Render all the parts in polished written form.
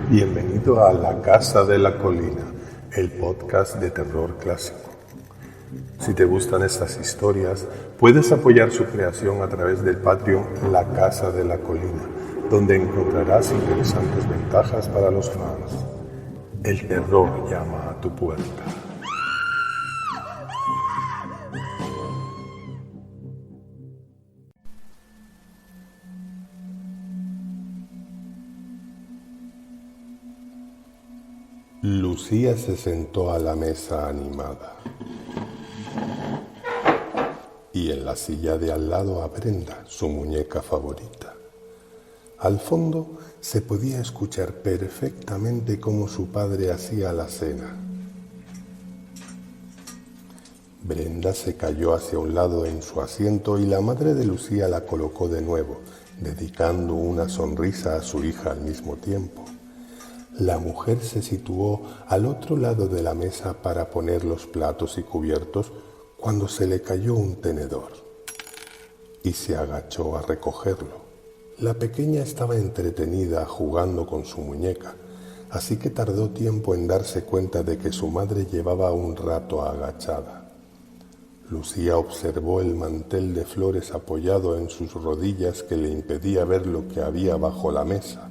Bienvenido a La Casa de la Colina, el podcast de terror clásico. Si te gustan estas historias, puedes apoyar su creación a través del Patreon La Casa de la Colina, donde encontrarás interesantes ventajas para los fans. El terror llama a tu puerta. Lucía se sentó a la mesa animada y en la silla de al lado a Brenda, su muñeca favorita. Al fondo se podía escuchar perfectamente cómo su padre hacía la cena. Brenda se cayó hacia un lado en su asiento y la madre de Lucía la colocó de nuevo, dedicando una sonrisa a su hija al mismo tiempo. La mujer se situó al otro lado de la mesa para poner los platos y cubiertos cuando se le cayó un tenedor y se agachó a recogerlo. La pequeña estaba entretenida jugando con su muñeca, así que tardó tiempo en darse cuenta de que su madre llevaba un rato agachada. Lucía observó el mantel de flores apoyado en sus rodillas que le impedía ver lo que había bajo la mesa.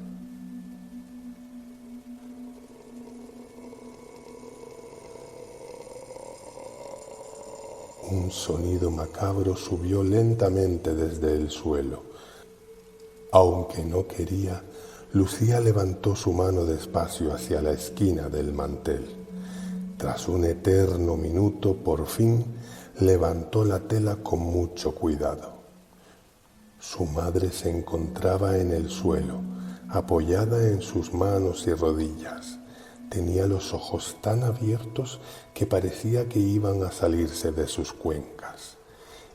Un sonido macabro subió lentamente desde el suelo. Aunque no quería, Lucía levantó su mano despacio hacia la esquina del mantel. Tras un eterno minuto, por fin, levantó la tela con mucho cuidado. Su madre se encontraba en el suelo, apoyada en sus manos y rodillas. Tenía los ojos tan abiertos que parecía que iban a salirse de sus cuencas,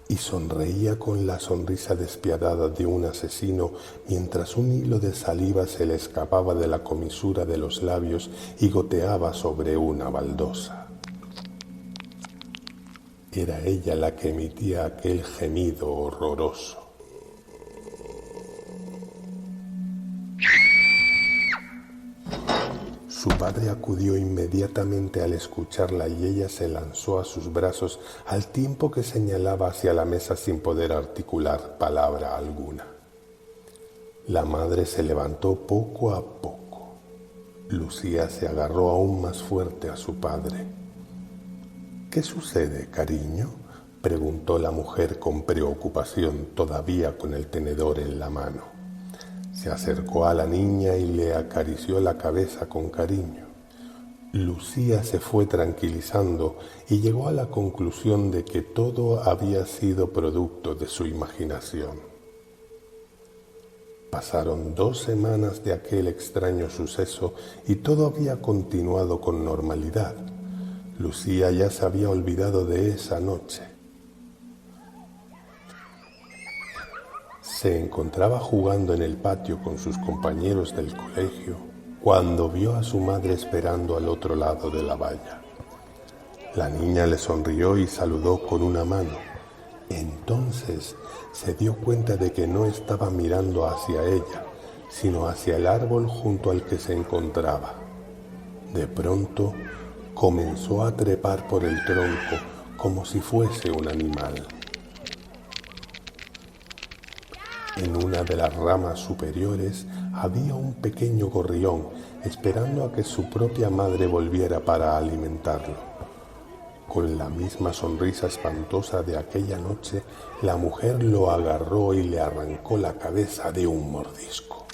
y sonreía con la sonrisa despiadada de un asesino mientras un hilo de saliva se le escapaba de la comisura de los labios y goteaba sobre una baldosa. Era ella la que emitía aquel gemido horroroso. Su padre acudió inmediatamente al escucharla y ella se lanzó a sus brazos al tiempo que señalaba hacia la mesa sin poder articular palabra alguna. La madre se levantó poco a poco. Lucía se agarró aún más fuerte a su padre. «¿Qué sucede, cariño?», preguntó la mujer con preocupación, todavía con el tenedor en la mano. Se acercó a la niña y le acarició la cabeza con cariño. Lucía se fue tranquilizando y llegó a la conclusión de que todo había sido producto de su imaginación. Pasaron 2 semanas de aquel extraño suceso y todo había continuado con normalidad. Lucía ya se había olvidado de esa noche. Se encontraba jugando en el patio con sus compañeros del colegio cuando vio a su madre esperando al otro lado de la valla. La niña le sonrió y saludó con una mano. Entonces se dio cuenta de que no estaba mirando hacia ella, sino hacia el árbol junto al que se encontraba. De pronto comenzó a trepar por el tronco como si fuese un animal. En una de las ramas superiores había un pequeño gorrión esperando a que su propia madre volviera para alimentarlo. Con la misma sonrisa espantosa de aquella noche, la mujer lo agarró y le arrancó la cabeza de un mordisco.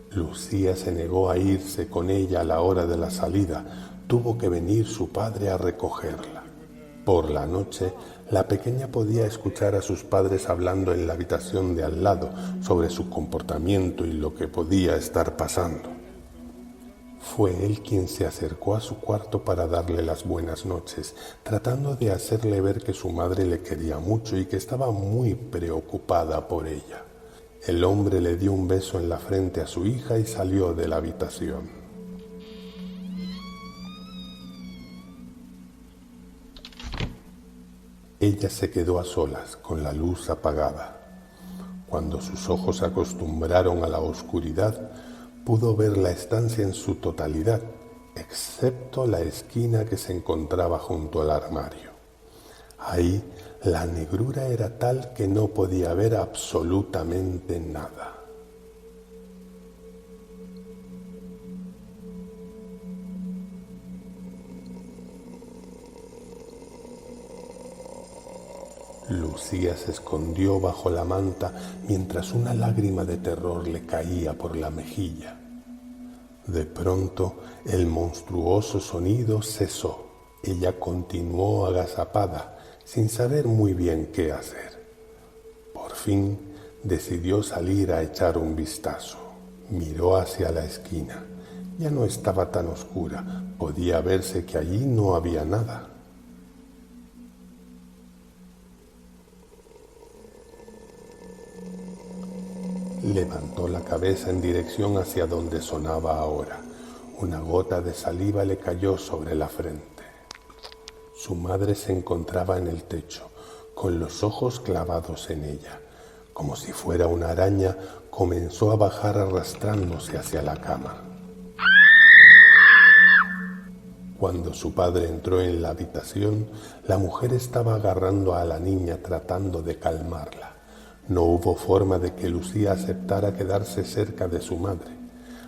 Lucía se negó a irse con ella a la hora de la salida. Tuvo que venir su padre a recogerla. Por la noche, la pequeña podía escuchar a sus padres hablando en la habitación de al lado sobre su comportamiento y lo que podía estar pasando. Fue él quien se acercó a su cuarto para darle las buenas noches, tratando de hacerle ver que su madre le quería mucho y que estaba muy preocupada por ella. El hombre le dio un beso en la frente a su hija y salió de la habitación. Ella se quedó a solas, con la luz apagada. Cuando sus ojos se acostumbraron a la oscuridad, pudo ver la estancia en su totalidad, excepto la esquina que se encontraba junto al armario. Ahí la negrura era tal que no podía ver absolutamente nada. Lucía se escondió bajo la manta mientras una lágrima de terror le caía por la mejilla. De pronto el monstruoso sonido cesó. Ella continuó agazapada, sin saber muy bien qué hacer. Por fin decidió salir a echar un vistazo. Miró hacia la esquina. Ya no estaba tan oscura. Podía verse que allí no había nada. Levantó la cabeza en dirección hacia donde sonaba ahora. Una gota de saliva le cayó sobre la frente. Su madre se encontraba en el techo, con los ojos clavados en ella. Como si fuera una araña, comenzó a bajar arrastrándose hacia la cama. Cuando su padre entró en la habitación, la mujer estaba agarrando a la niña tratando de calmarla. No hubo forma de que Lucía aceptara quedarse cerca de su madre.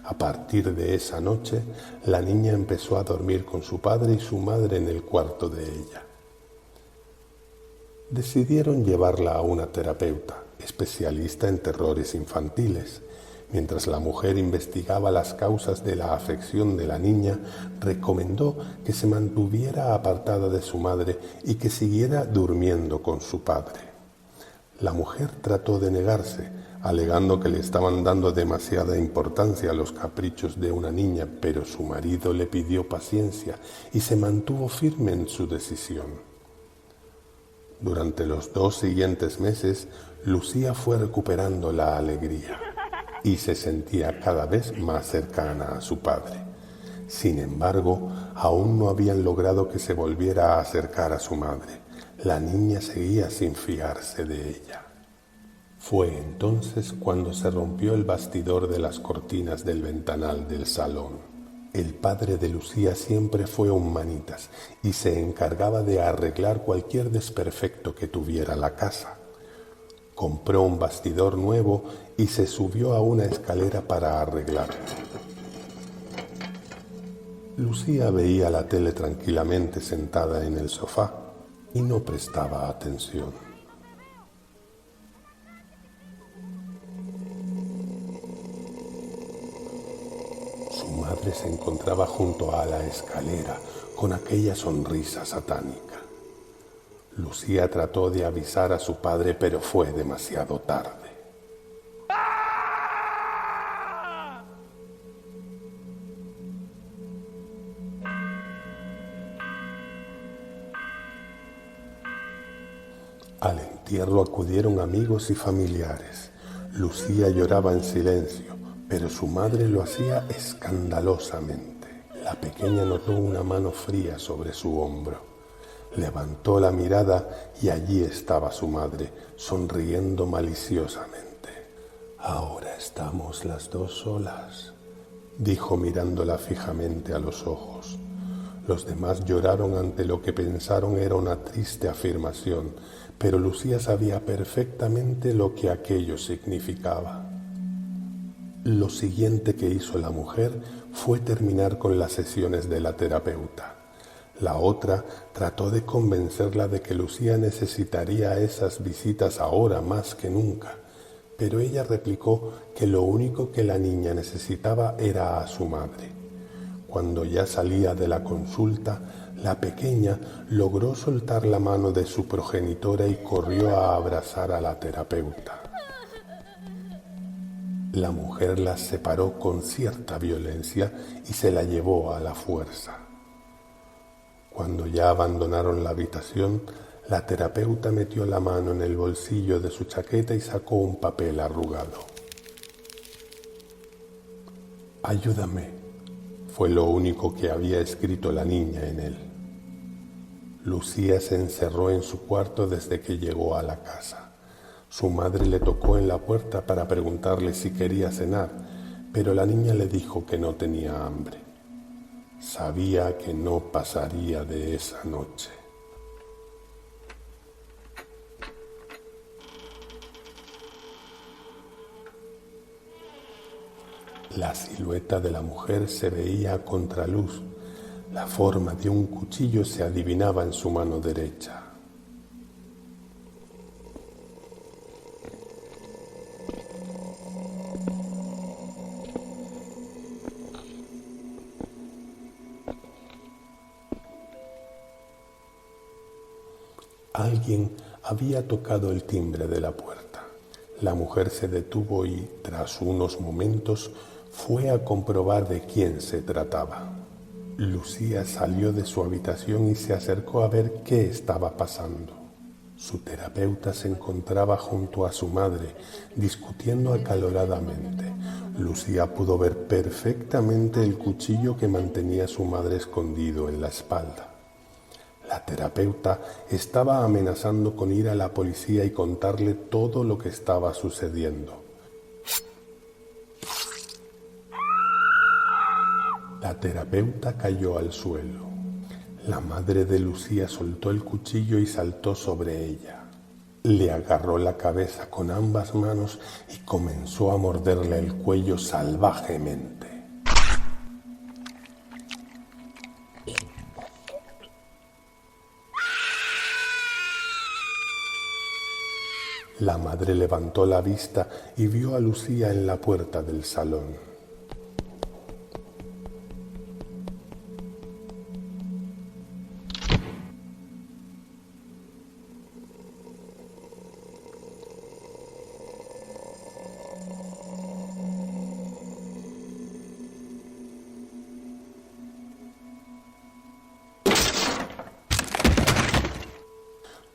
A partir de esa noche, la niña empezó a dormir con su padre y su madre en el cuarto de ella. Decidieron llevarla a una terapeuta, especialista en terrores infantiles. Mientras la mujer investigaba las causas de la afección de la niña, recomendó que se mantuviera apartada de su madre y que siguiera durmiendo con su padre. La mujer trató de negarse, alegando que le estaban dando demasiada importancia a los caprichos de una niña, pero su marido le pidió paciencia y se mantuvo firme en su decisión. Durante los 2 siguientes meses, Lucía fue recuperando la alegría y se sentía cada vez más cercana a su padre. Sin embargo, aún no habían logrado que se volviera a acercar a su madre. La niña seguía sin fiarse de ella. Fue entonces cuando se rompió el bastidor de las cortinas del ventanal del salón. El padre de Lucía siempre fue un manitas y se encargaba de arreglar cualquier desperfecto que tuviera la casa. Compró un bastidor nuevo y se subió a una escalera para arreglarlo. Lucía veía la tele tranquilamente sentada en el sofá y no prestaba atención. Su madre se encontraba junto a la escalera con aquella sonrisa satánica. Lucía trató de avisar a su padre, pero fue demasiado tarde. Al entierro acudieron amigos y familiares. Lucía lloraba en silencio, pero su madre lo hacía escandalosamente. La pequeña notó una mano fría sobre su hombro. Levantó la mirada y allí estaba su madre, sonriendo maliciosamente. «Ahora estamos las dos solas», dijo mirándola fijamente a los ojos. Los demás lloraron ante lo que pensaron era una triste afirmación, pero Lucía sabía perfectamente lo que aquello significaba. Lo siguiente que hizo la mujer fue terminar con las sesiones de la terapeuta. La otra trató de convencerla de que Lucía necesitaría esas visitas ahora más que nunca, pero ella replicó que lo único que la niña necesitaba era a su madre. Cuando ya salía de la consulta, la pequeña logró soltar la mano de su progenitora y corrió a abrazar a la terapeuta. La mujer las separó con cierta violencia y se la llevó a la fuerza. Cuando ya abandonaron la habitación, la terapeuta metió la mano en el bolsillo de su chaqueta y sacó un papel arrugado. «Ayúdame», fue lo único que había escrito la niña en él. Lucía se encerró en su cuarto desde que llegó a la casa. Su madre le tocó en la puerta para preguntarle si quería cenar, pero la niña le dijo que no tenía hambre. Sabía que no pasaría de esa noche. La silueta de la mujer se veía a contraluz. La forma de un cuchillo se adivinaba en su mano derecha. Alguien había tocado el timbre de la puerta. La mujer se detuvo y, tras unos momentos, fue a comprobar de quién se trataba. Lucía salió de su habitación y se acercó a ver qué estaba pasando. Su terapeuta se encontraba junto a su madre, discutiendo acaloradamente. Lucía pudo ver perfectamente el cuchillo que mantenía su madre escondido en la espalda. La terapeuta estaba amenazando con ir a la policía y contarle todo lo que estaba sucediendo. La terapeuta cayó al suelo. La madre de Lucía soltó el cuchillo y saltó sobre ella. Le agarró la cabeza con ambas manos y comenzó a morderle el cuello salvajemente. La madre levantó la vista y vio a Lucía en la puerta del salón.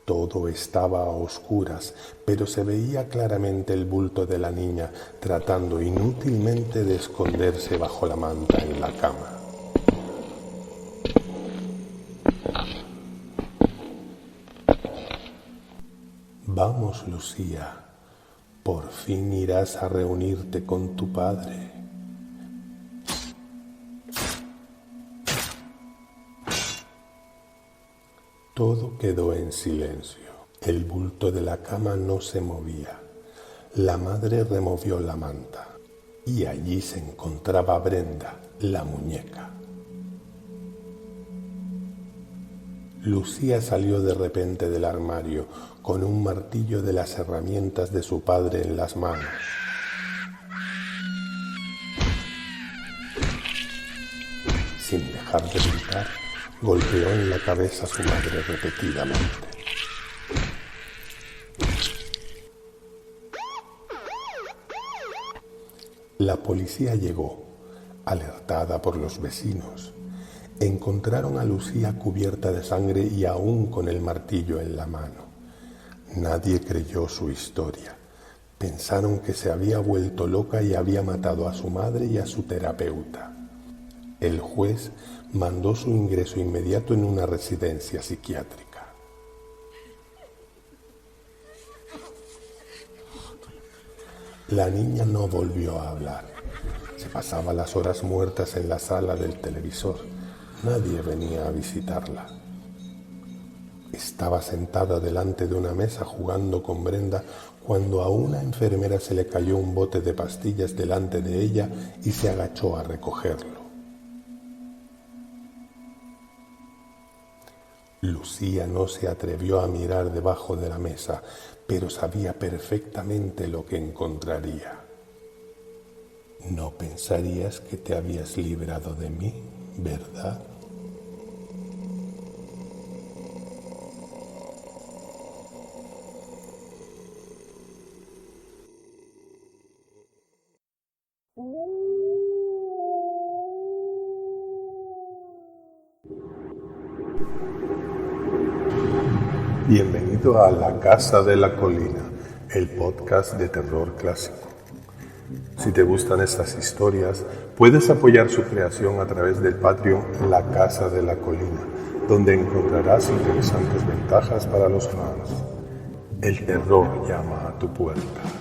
Todo estaba a oscuras, pero se veía claramente el bulto de la niña tratando inútilmente de esconderse bajo la manta en la cama. Vamos, Lucía, por fin irás a reunirte con tu padre. Todo quedó en silencio. El bulto de la cama no se movía. La madre removió la manta y allí se encontraba Brenda, la muñeca. Lucía salió de repente del armario con un martillo de las herramientas de su padre en las manos. Sin dejar de gritar, golpeó en la cabeza a su madre repetidamente. La policía llegó, alertada por los vecinos. Encontraron a Lucía cubierta de sangre y aún con el martillo en la mano. Nadie creyó su historia. Pensaron que se había vuelto loca y había matado a su madre y a su terapeuta. El juez mandó su ingreso inmediato en una residencia psiquiátrica. La niña no volvió a hablar. Se pasaba las horas muertas en la sala del televisor. Nadie venía a visitarla. Estaba sentada delante de una mesa jugando con Brenda cuando a una enfermera se le cayó un bote de pastillas delante de ella y se agachó a recogerlo. Lucía no se atrevió a mirar debajo de la mesa, pero sabía perfectamente lo que encontraría. No pensarías que te habías librado de mí, ¿verdad? Bienvenido a La Casa de la Colina, el podcast de terror clásico. Si te gustan estas historias, puedes apoyar su creación a través del Patreon La Casa de la Colina. donde encontrarás interesantes ventajas para los fans. El terror llama a tu puerta.